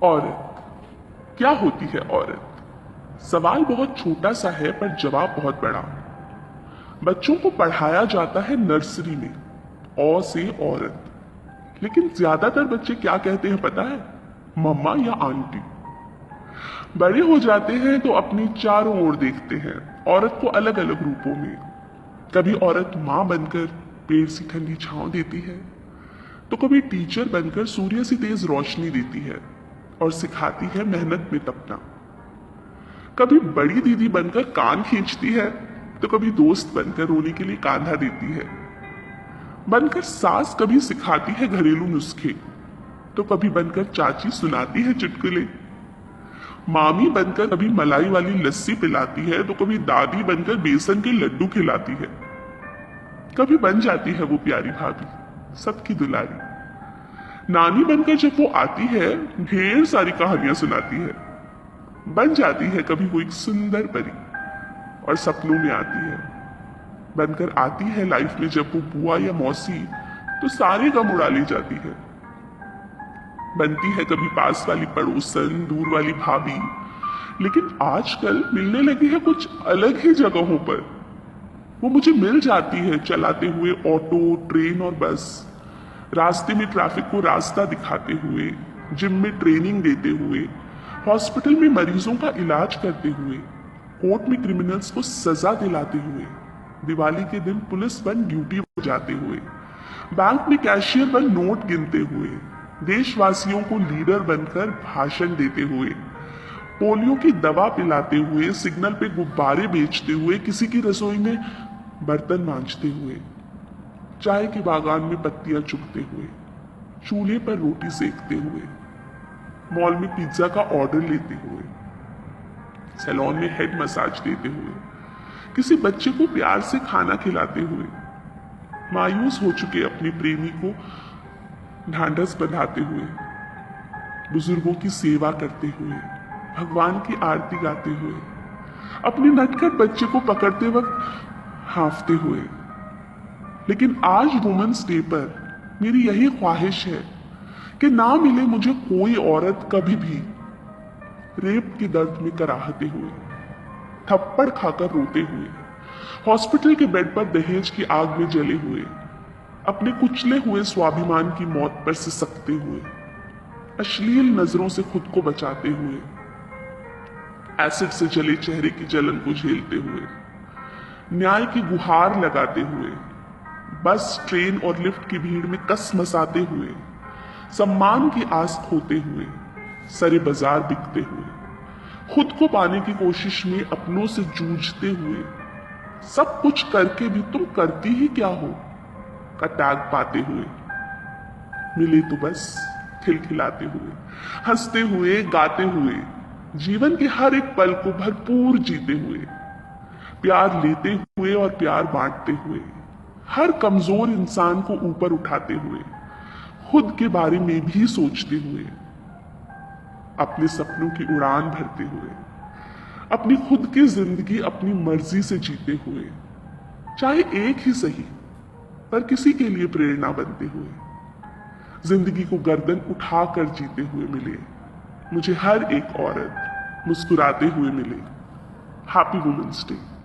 औरत क्या होती है औरत? सवाल बहुत छोटा सा है पर जवाब बहुत बड़ा। बच्चों को पढ़ाया जाता है नर्सरी में औ से औरत, लेकिन ज्यादातर बच्चे क्या कहते हैं पता है? मम्मा या आंटी। बड़े हो जाते हैं तो अपनी चारों ओर देखते हैं औरत को अलग अलग रूपों में। कभी औरत माँ बनकर पेड़ सी ठंडी छांव देती है, तो कभी टीचर बनकर सूर्य से तेज रोशनी देती है और सिखाती है मेहनत में तपना। कभी बड़ी दीदी बनकर कान खींचती है, तो कभी दोस्त बनकर रोने के लिए कांधा देती है। बनकर सास कभी सिखाती है घरेलू नुस्खे, तो कभी बनकर चाची सुनाती है चुटकुले। मामी बनकर कभी मलाई वाली लस्सी पिलाती है, तो कभी दादी बनकर बेसन के लड्डू खिलाती है। कभी बन जाती है वो प्यारी भाभी, सबकी दुलारी। नानी बनकर जब वो आती है, ढेर सारी कहानियां सुनाती है। बन जाती है कभी वो एक सुंदर परी और सपनों में आती है। बनकर आती है लाइफ में जब वो बुआ या मौसी, तो सारे गम उड़ा ले जाती है। बनती है कभी पास वाली पड़ोसन, दूर वाली भाभी, लेकिन आजकल मिलने लगी है कुछ अलग ही जगहों पर। वो मुझे मिल जाती है चलाते हुए ऑटो, ट्रेन और बस, रास्ते में ट्रैफिक को रास्ता दिखाते हुए, जिम में ट्रेनिंग देते हुए, हॉस्पिटल में मरीजों का इलाज करते हुए, कोर्ट में क्रिमिनल्स को सजा दिलाते हुए, दिवाली के दिन पुलिस बन ड्यूटी पर जाते हुए, बैंक में कैशियर बन नोट गिनते हुए, देशवासियों को लीडर बनकर भाषण देते हुए, पोलियो की दवा पिलाते हुए, सिग्नल पे गुब्बारे बेचते हुए, किसी की रसोई में बर्तन मांजते हुए, चाय के बागान में पत्तियां चुगते हुए, चूल्हे पर रोटी सेकते हुए, मॉल में पिज्जा का ऑर्डर लेते हुए, सैलून में हेड मसाज देते हुए, किसी बच्चे को प्यार से खाना खिलाते हुए, मायूस हो चुके अपने प्रेमी को ढांढस बंधाते हुए, बुजुर्गों की सेवा करते हुए, भगवान की आरती गाते हुए, अपने नटखट बच्चे को पकड़ते वक्त हांफते हुए। लेकिन आज वुमेन्स डे पर मेरी यही ख्वाहिश है कि ना मिले मुझे कोई औरत कभी भी रेप के दर्द में कराहते हुए, थप्पड़ खाकर रोते हुए, हॉस्पिटल के बेड पर दहेज की आग में जले हुए, अपने कुचले हुए स्वाभिमान की मौत पर सिसकते हुए, अश्लील नजरों से खुद को बचाते हुए, एसिड से जले चेहरे की जलन को झेलते हुए, न्याय की गुहार लगाते हुए, बस, ट्रेन और लिफ्ट की भीड़ में कस मसाते हुए, सम्मान की आस खोते हुए, सरे बाजार बिकते हुए, खुद को पाने की कोशिश में अपनों से जूझते हुए, सब कुछ करके भी तुम करती ही क्या हो का टैग पाते हुए, मिले तो बस खिलखिलाते हुए, हंसते हुए, गाते हुए, जीवन के हर एक पल को भरपूर जीते हुए, प्यार लेते हुए और प्यार बांटते हुए, हर कमजोर इंसान को ऊपर उठाते हुए, खुद के बारे में भी सोचते हुए, अपने सपनों की उड़ान भरते हुए, अपनी खुद की जिंदगी अपनी मर्जी से जीते हुए, चाहे एक ही सही पर किसी के लिए प्रेरणा बनते हुए, जिंदगी को गर्दन उठाकर जीते हुए मिले मुझे हर एक औरत, मुस्कुराते हुए मिले। Happy women's day.